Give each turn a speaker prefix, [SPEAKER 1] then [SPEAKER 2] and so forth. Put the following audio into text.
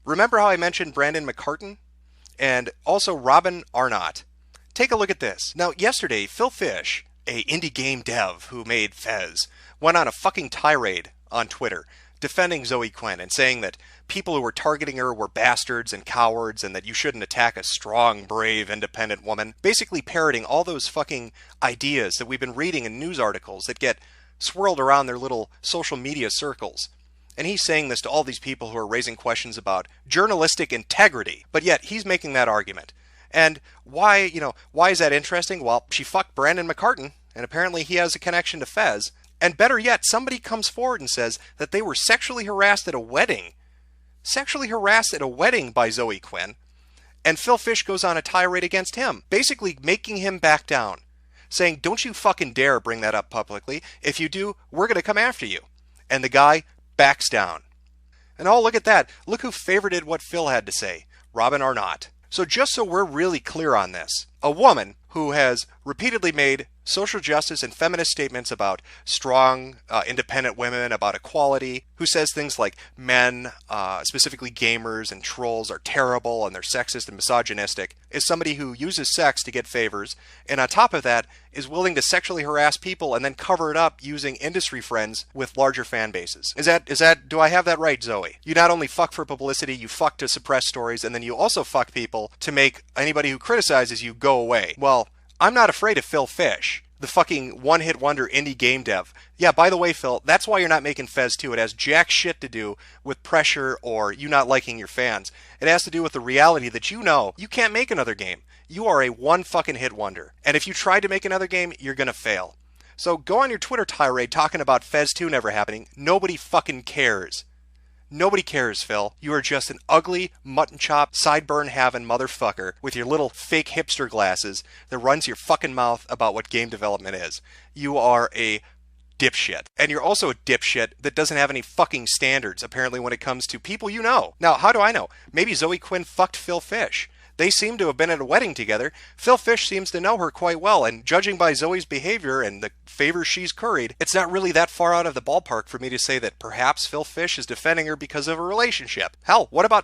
[SPEAKER 1] Remember how I mentioned Brandon McCartan? And also Robin Arnott. Take a look at this. Now, yesterday, Phil Fish, a indie game dev who made Fez, went on a fucking tirade on Twitter defending Zoe Quinn and saying that people who were targeting her were bastards and cowards and that you shouldn't attack a strong, brave, independent woman. Basically parroting all those fucking ideas that we've been reading in news articles that get swirled around their little social media circles. And he's saying this to all these people who are raising questions about journalistic integrity. But yet, he's making that argument. And why is that interesting? Well, she fucked Brandon McCartan, and apparently he has a connection to Fez. And better yet, somebody comes forward and says that they were sexually harassed at a wedding. Sexually harassed at a wedding by Zoe Quinn. And Phil Fish goes on a tirade against him, basically making him back down. Saying, don't you fucking dare bring that up publicly. If you do, we're going to come after you. And the guy backs down. And oh, look at that. Look who favorited what Phil had to say. Robin Arnott. So just so we're really clear on this, a woman who has repeatedly made social justice and feminist statements about strong, independent women, about equality, who says things like men, specifically gamers and trolls, are terrible and they're sexist and misogynistic, is somebody who uses sex to get favors, and on top of that, is willing to sexually harass people and then cover it up using industry friends with larger fan bases. Do I have that right, Zoe? You not only fuck for publicity, you fuck to suppress stories, and then you also fuck people to make anybody who criticizes you go away. Well, I'm not afraid of Phil Fish, the fucking one-hit wonder indie game dev. Yeah, by the way, Phil, that's why you're not making Fez 2. It has jack shit to do with pressure or you not liking your fans. It has to do with the reality that you know you can't make another game. You are a one fucking hit wonder. And if you try to make another game, you're gonna fail. So go on your Twitter tirade talking about Fez 2 never happening. Nobody fucking cares. Nobody cares, Phil. You are just an ugly, mutton chop, sideburn-having motherfucker with your little fake hipster glasses that runs your fucking mouth about what game development is. You are a dipshit. And you're also a dipshit that doesn't have any fucking standards, apparently, when it comes to people you know. Now, how do I know? Maybe Zoe Quinn fucked Phil Fish. They seem to have been at a wedding together. Phil Fish seems to know her quite well, and judging by Zoe's behavior and the favors she's curried, it's not really that far out of the ballpark for me to say that perhaps Phil Fish is defending her because of a relationship. Hell, what about